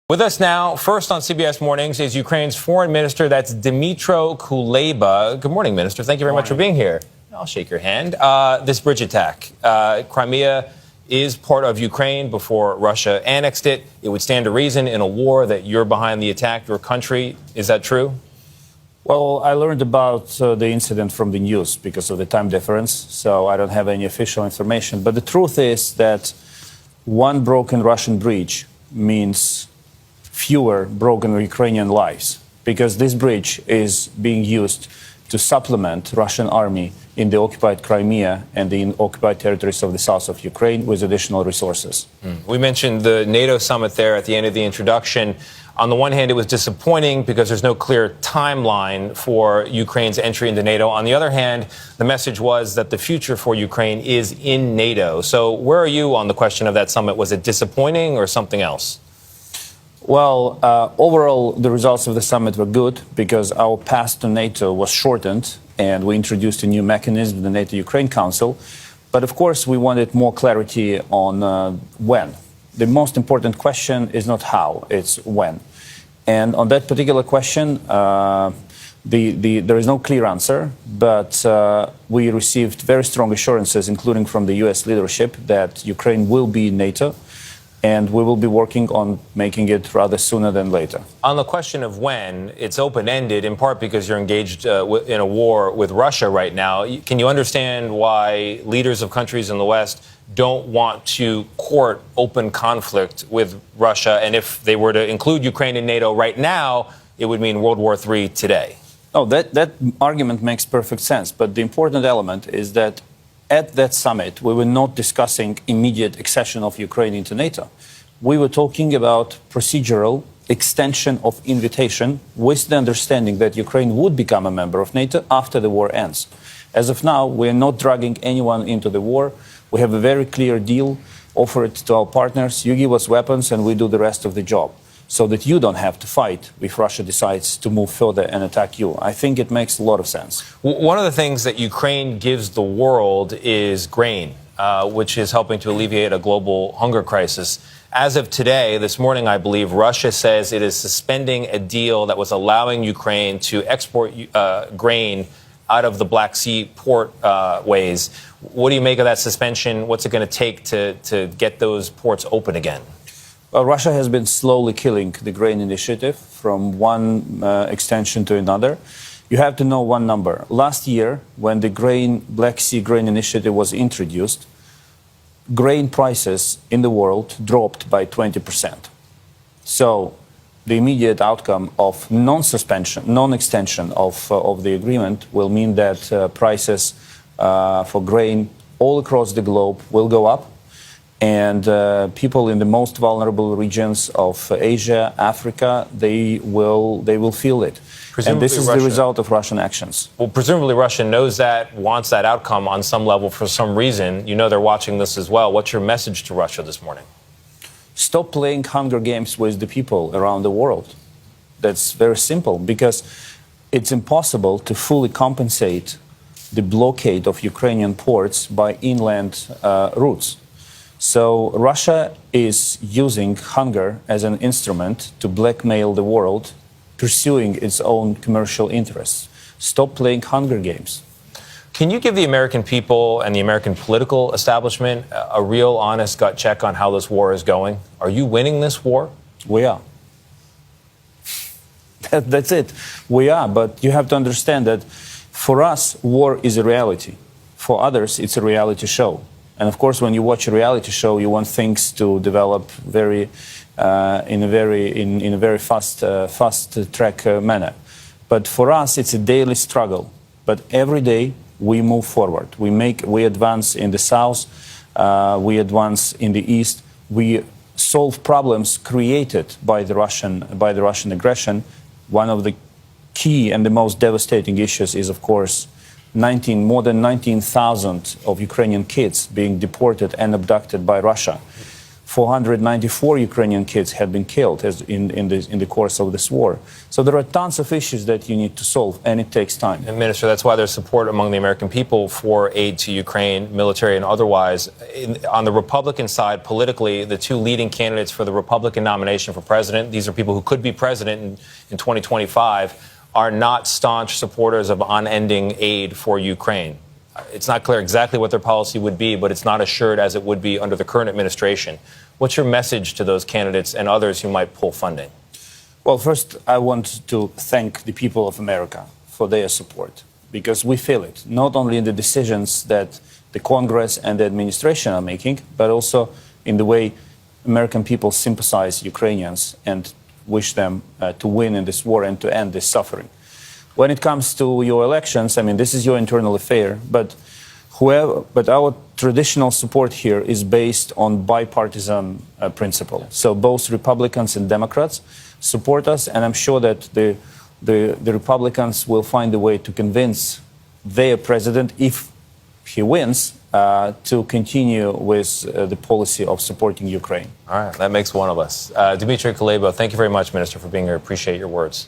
With us now, first on CBS Mornings, is Ukraine's foreign minister. That's Dmytro Kuleba. Good morning, Minister. Thank you very much for being here. I'll shake your hand. This bridge attack. Crimea is part of Ukraine before Russia annexed it. It would stand to reason in a war that you're behind the attack, your country. Is that true? Well, I learned about the incident from the news because of the time difference, so I don't have any official information. But the truth is that one broken Russian bridge means fewer broken Ukrainian lives, because this bridge is being used to supplement Russian army in the occupied Crimea and the occupied territories of the south of Ukraine with additional resources. We mentioned the NATO summit there at the end of the introduction. On the one hand, it was disappointing because there's no clear timeline for Ukraine's entry into NATO. On the other hand, the message was that the future for Ukraine is in NATO. So where are you on the question of that summit? Was it disappointing or something else? Well, overall, the results of the summit were good because our path to NATO was shortened and we introduced a new mechanism, the NATO-Ukraine Council. But of course, we wanted more clarity on when. The most important question is not how, it's when. And on that particular question, there is no clear answer, but we received very strong assurances, including from the US leadership, that Ukraine will be in NATO. And we will be working on making it rather sooner than later. On the question of when, it's open-ended, in part because you're engaged in a war with Russia right now. Can you understand why leaders of countries in the West don't want to court open conflict with Russia? And if they were to include Ukraine in NATO right now, it would mean World War III today. Oh, that argument makes perfect sense. But the important element is that at that summit, we were not discussing immediate accession of Ukraine into NATO. We were talking about procedural extension of invitation with the understanding that Ukraine would become a member of NATO after the war ends. As of now, we are not dragging anyone into the war. We have a very clear deal offered to our partners. You give us weapons and we do the rest of the job, so that you don't have to fight if Russia decides to move further and attack you. I think it makes a lot of sense. One of the things that Ukraine gives the world is grain, which is helping to alleviate a global hunger crisis. As of today, this morning, I believe, Russia says it is suspending a deal that was allowing Ukraine to export grain out of the Black Sea port ways. What do you make of that suspension? What's it going to take to get those ports open again? Well, Russia has been slowly killing the grain initiative from one extension to another. You have to know one number. Last year, when the Black Sea grain initiative was introduced, grain prices in the world dropped by 20%. So the immediate outcome of non-extension of the agreement will mean that prices for grain all across the globe will go up. And people in the most vulnerable regions of Asia, Africa, they will feel it. And this is the result of Russian actions. Well, presumably Russia knows that, wants that outcome on some level for some reason. You know they're watching this as well. What's your message to Russia this morning? Stop playing Hunger Games with the people around the world. That's very simple, because it's impossible to fully compensate the blockade of Ukrainian ports by inland routes. So Russia is using hunger as an instrument to blackmail the world, pursuing its own commercial interests. Stop playing Hunger Games. Can you give the American people and the American political establishment a real, honest gut check on how this war is going? Are you winning this war? We are. That's it. We are. But you have to understand that for us, war is a reality. For others, it's a reality show. And of course, when you watch a reality show, you want things to develop in a very fast track manner. But for us, it's a daily struggle. But every day we move forward. We advance in the south. We advance in the east. We solve problems created by the Russian aggression. One of the key and the most devastating issues is, of course, more than 19,000 of Ukrainian kids being deported and abducted by Russia. 494 Ukrainian kids had been killed in the course of this war. So there are tons of issues that you need to solve, and it takes time. And Minister, that's why there's support among the American people for aid to Ukraine, military and otherwise. On the Republican side, politically, the two leading candidates for the Republican nomination for president, these are people who could be president in 2025, are not staunch supporters of unending aid for Ukraine. It's not clear exactly what their policy would be, but it's not assured as it would be under the current administration. What's your message to those candidates and others who might pull funding? Well, first, I want to thank the people of America for their support, because we feel it, not only in the decisions that the Congress and the administration are making, but also in the way American people sympathize Ukrainians and wish them to win in this war and to end this suffering. When it comes to your elections, I mean, this is your internal affair, but our traditional support here is based on bipartisan principle. So both Republicans and Democrats support us, and I'm sure that the Republicans will find a way to convince their president, if he wins, to continue with the policy of supporting Ukraine. All right, that makes one of us. Dmitry Kuleba, thank you very much, Minister, for being here. Appreciate your words.